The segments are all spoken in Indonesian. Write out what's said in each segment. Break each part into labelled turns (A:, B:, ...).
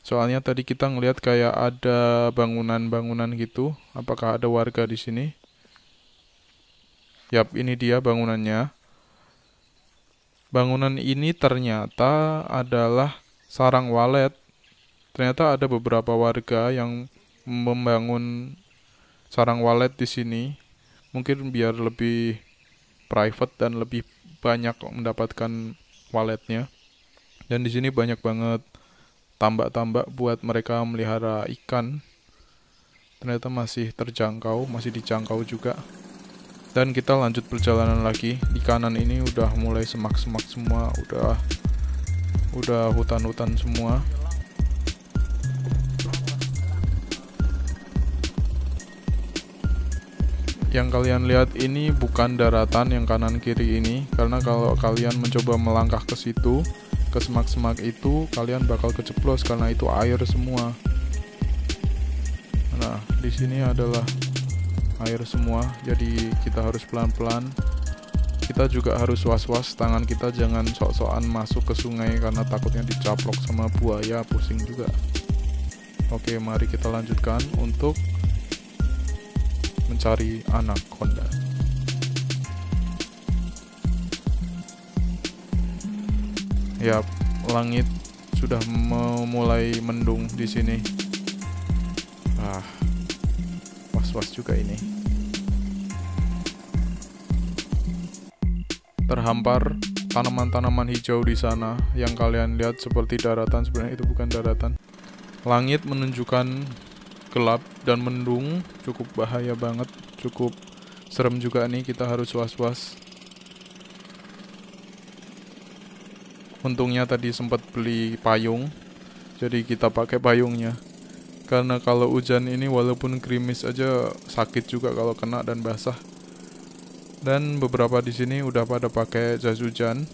A: Soalnya tadi kita ngelihat kayak ada bangunan-bangunan gitu. Apakah ada warga di sini? Yap, ini dia bangunannya. Bangunan ini ternyata adalah sarang walet. Ternyata ada beberapa warga yang membangun sarang walet di sini. Mungkin biar lebih private dan lebih banyak mendapatkan waletnya. Dan di sini banyak banget tambak-tambak buat mereka melihara ikan. Ternyata masih terjangkau, masih dijangkau juga. Dan kita lanjut perjalanan lagi. Di kanan ini udah mulai semak-semak semua, udah hutan-hutan semua. Yang kalian lihat ini bukan daratan yang kanan kiri ini, karena kalau kalian mencoba melangkah ke situ, ke semak-semak itu, kalian bakal keceplos karena itu air semua. Nah, di sini adalah air semua, jadi kita harus pelan-pelan. Kita juga harus was-was, tangan kita jangan sok-sokan masuk ke sungai karena takutnya dicaplok sama buaya, pusing juga. Oke, mari kita lanjutkan untuk mencari anaconda. Ya, langit sudah mulai mendung di sini. Was-was juga ini. Terhampar tanaman-tanaman hijau di sana yang kalian lihat seperti daratan, sebenarnya itu bukan daratan. Langit menunjukkan gelap dan mendung, cukup bahaya banget, cukup serem juga nih, kita harus was-was. Untungnya tadi sempat beli payung, jadi kita pakai payungnya. Karena kalau hujan ini walaupun gerimis aja sakit juga kalau kena dan basah. Dan beberapa di sini udah pada pakai jas hujan.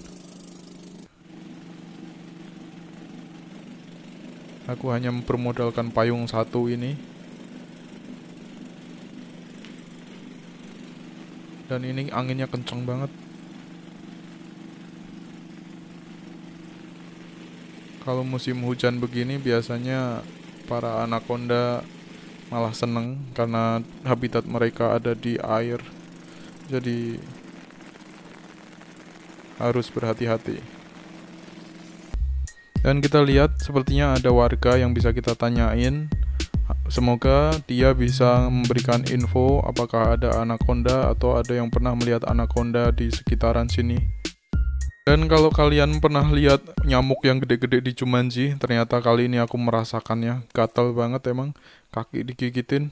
A: Aku hanya mempermodalkan payung satu ini. Dan ini anginnya kencang banget. Kalau musim hujan begini biasanya para anaconda malah seneng karena habitat mereka ada di air. Jadi harus berhati-hati. Dan kita lihat sepertinya ada warga yang bisa kita tanyain. Semoga dia bisa memberikan info apakah ada anaconda atau ada yang pernah melihat anaconda di sekitaran sini. Dan kalau kalian pernah lihat nyamuk yang gede-gede di Jumanji, ternyata kali ini aku merasakannya. Gatal banget emang, kaki digigitin.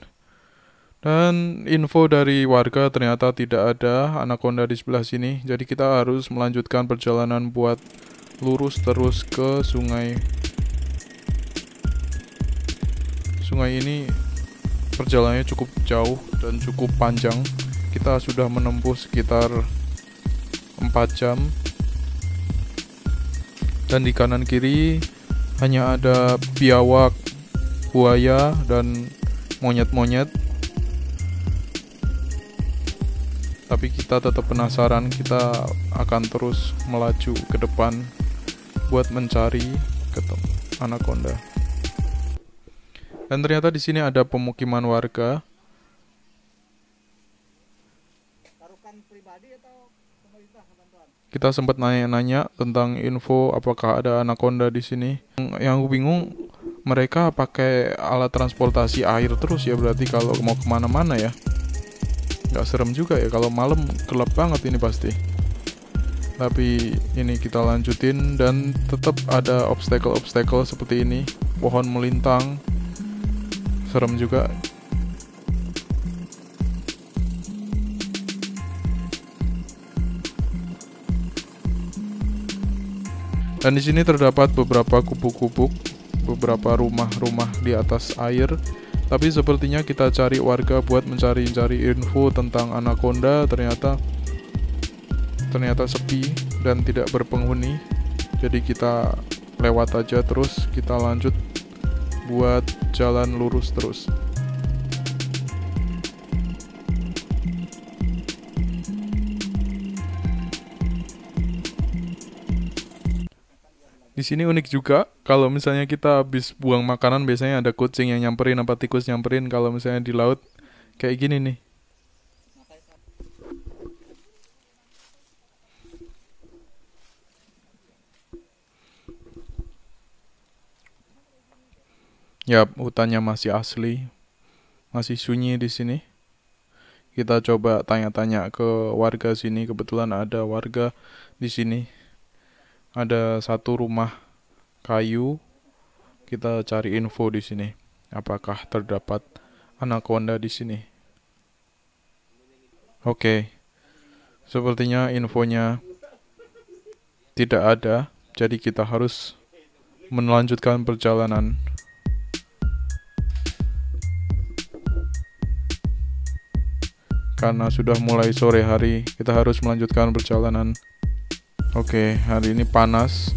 A: Dan info dari warga ternyata tidak ada anaconda di sebelah sini. Jadi kita harus melanjutkan perjalanan buat lurus terus ke sungai. Sungai ini perjalanannya cukup jauh dan cukup panjang. Kita sudah menempuh sekitar 4 jam. Dan di kanan kiri hanya ada biawak, buaya, dan monyet-monyet. Tapi kita tetap penasaran, kita akan terus melaju ke depan buat mencari anaconda. Dan ternyata di sini ada pemukiman warga. Kita sempat nanya-nanya tentang info apakah ada anaconda di sini. Yang aku bingung, mereka pakai alat transportasi air terus ya, berarti kalau mau kemana-mana ya. Gak serem juga ya, kalau malam gelap banget ini pasti. Tapi ini kita lanjutin dan tetap ada obstacle-obstacle seperti ini. Pohon melintang, serem juga. Dan di sini terdapat beberapa gubuk-gubuk, beberapa rumah-rumah di atas air. Tapi sepertinya kita cari warga buat mencari info tentang anaconda, ternyata sepi dan tidak berpenghuni. Jadi kita lewat aja terus, kita lanjut buat jalan lurus terus. Di Di sini unik juga, kalau misalnya kita habis buang makanan biasanya ada kucing yang nyamperin apa tikus nyamperin. Kalau misalnya di laut kayak gini nih. Ya, hutannya masih asli, masih sunyi di sini. Kita coba tanya-tanya ke warga sini. Kebetulan ada warga di sini. Ada satu rumah kayu. Kita cari info di sini. Apakah terdapat anaconda di sini? Oke, sepertinya infonya tidak ada. Jadi kita harus melanjutkan perjalanan. Karena sudah mulai sore hari, kita harus melanjutkan perjalanan. Oke, hari ini panas.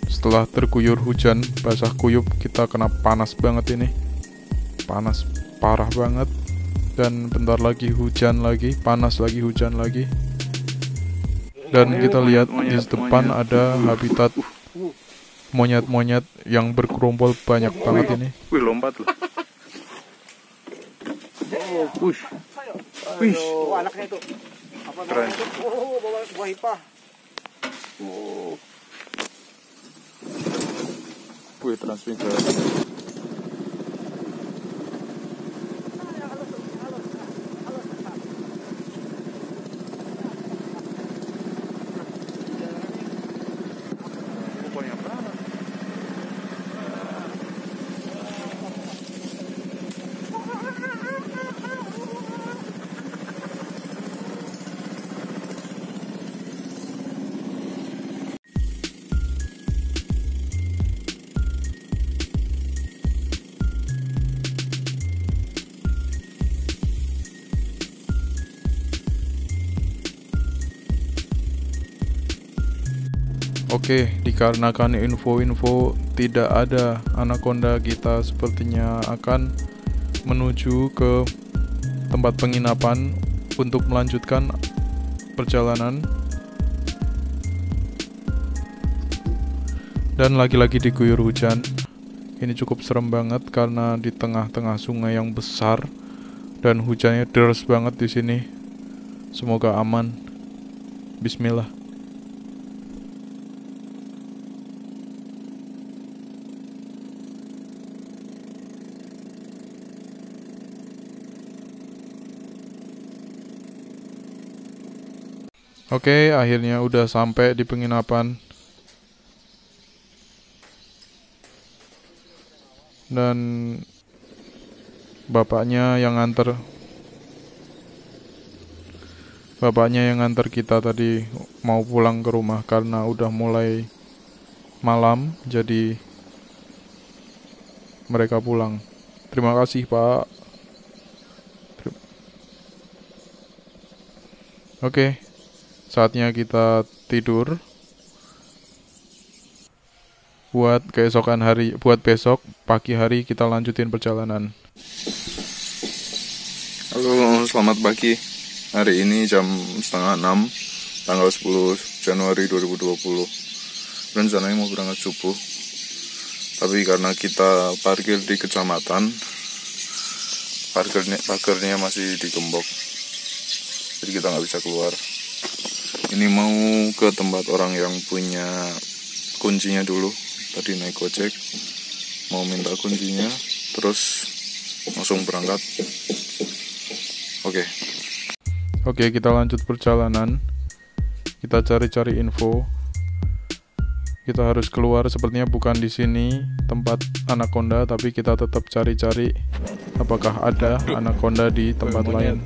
A: Setelah terguyur hujan, basah kuyup, kita kena panas banget ini. Panas parah banget. Dan bentar lagi hujan lagi, panas lagi, hujan lagi. Dan kita lihat di depan ada habitat monyet-monyet yang bergerombol banyak banget ini.
B: Wih, lompat loh. Push. Push.
C: Oh, anaknya itu. Apa
B: Keren.
C: namanya itu? Oh, bawa buah hipah.
B: Oh. Wih, transmigrasi.
A: Oke, dikarenakan info-info tidak ada anaconda, kita sepertinya akan menuju ke tempat penginapan untuk melanjutkan perjalanan. Dan lagi-lagi diguyur hujan. Ini cukup serem banget karena di tengah-tengah sungai yang besar dan hujannya deras banget di sini. Semoga aman. Bismillah. Oke, akhirnya udah sampai di penginapan. Dan bapaknya yang nganter kita tadi mau pulang ke rumah karena udah mulai malam, jadi mereka pulang. Terima kasih, Pak. Oke, saatnya kita tidur. Buat keesokan hari, buat besok pagi hari kita lanjutin perjalanan.
B: Halo, selamat pagi. Hari ini jam 5:30, tanggal 10 Januari 2020. Rencananya mau berangkat subuh. Tapi karena kita parkir di kecamatan, pagernya masih digembok. Jadi kita nggak bisa keluar. Ini mau ke tempat orang yang punya kuncinya dulu. Tadi naik Gojek, mau minta kuncinya, terus langsung berangkat.
A: Oke, kita lanjut perjalanan. Kita cari-cari info. Kita harus keluar, sepertinya bukan di sini tempat anaconda, tapi kita tetap cari-cari apakah ada anaconda di tempat lain.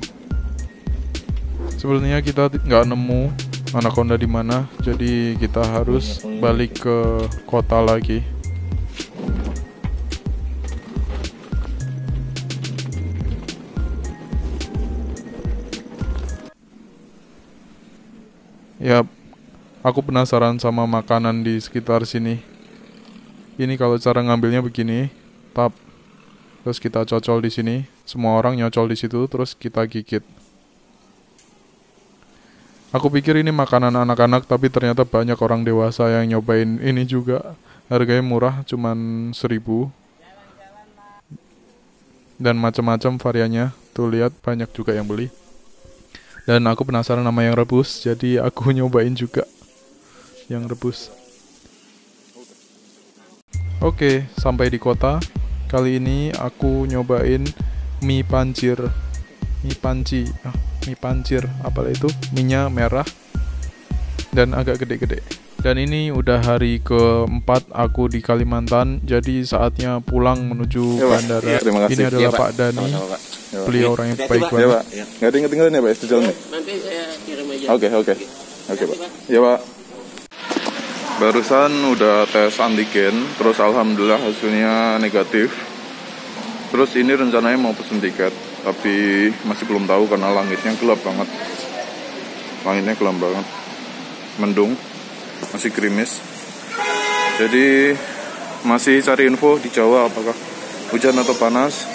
A: Sebenarnya kita nggak nemu anaconda di mana, jadi kita harus balik ke kota lagi. Ya, aku penasaran sama makanan di sekitar sini. Ini kalau cara ngambilnya begini, tap, terus kita cocol di sini. Semua orang nyocol di situ, terus kita gigit. Aku pikir ini makanan anak-anak, tapi ternyata banyak orang dewasa yang nyobain ini juga. Harganya murah, cuman 1.000. Dan macam-macam variannya. Tuh lihat, banyak juga yang beli. Dan aku penasaran sama yang rebus, jadi aku nyobain juga yang rebus. Oke, sampai di kota. Kali ini aku nyobain mie pancir. Mie pancir, apalah itu? Mie-nya merah dan agak gede-gede. Dan ini udah hari keempat aku di Kalimantan, jadi saatnya pulang menuju bandara.
B: Ya, terima kasih.
A: Ini adalah
D: Pak.
A: Pak Dani.
D: Sama-sama, Pak.
A: Beliau orang yang baik
B: Ya
A: banget.
B: Pak, nggak ada yang ketinggalan ya Pak di jalan nih?
D: Nanti saya kirim aja.
B: Oke Pak. Ya Pak. Barusan udah tes antigen, terus alhamdulillah hasilnya negatif. Terus ini rencananya mau pesen tiket, tapi masih belum tahu karena langitnya gelap banget. Langitnya gelap banget, mendung, masih gerimis. Jadi masih cari info di Jawa apakah hujan atau panas.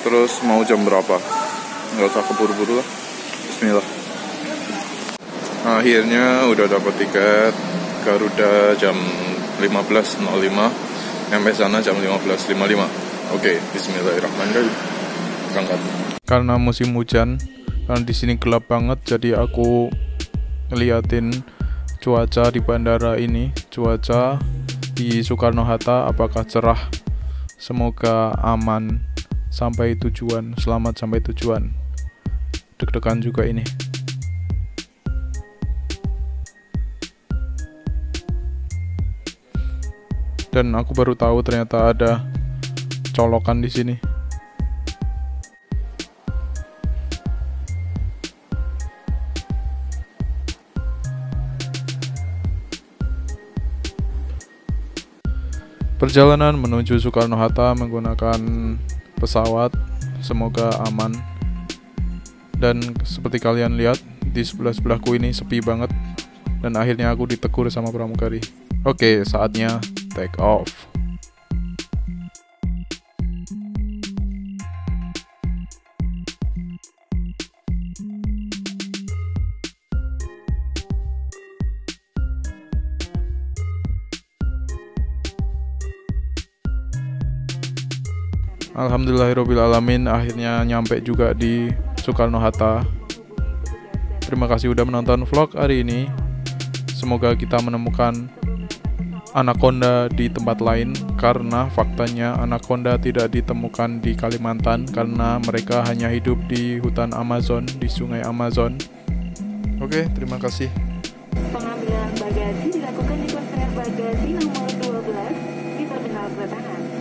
B: Terus mau jam berapa? Nggak usah keburu-buru lah. Bismillah. Akhirnya udah dapat tiket Garuda jam 15.05. Sampai sana jam 15.55. Oke, bismillahirrahmanirrahim. Berangkat.
A: Karena musim hujan, karena di sini gelap banget, jadi aku ngeliatin cuaca di bandara ini, cuaca di Soekarno-Hatta apakah cerah. Semoga aman sampai tujuan, selamat sampai tujuan. Deg-degan juga ini. Dan aku baru tahu ternyata ada colokan di sini. Perjalanan menuju Soekarno-Hatta menggunakan pesawat, semoga aman. Dan seperti kalian lihat, di sebelah-sebelahku ini sepi banget. Dan akhirnya aku ditegur sama pramugari. Oke, saatnya take off. Alhamdulillahirrabbilalamin, akhirnya nyampe juga di Soekarno-Hatta. Terima kasih udah menonton vlog hari ini. Semoga kita menemukan anaconda di tempat lain, karena faktanya anaconda tidak ditemukan di Kalimantan karena mereka hanya hidup di hutan Amazon, di sungai Amazon. Oke, terima kasih.
E: Pengambilan bagasi dilakukan di kontainer bagasi nomor 12 di terminal kedatangan.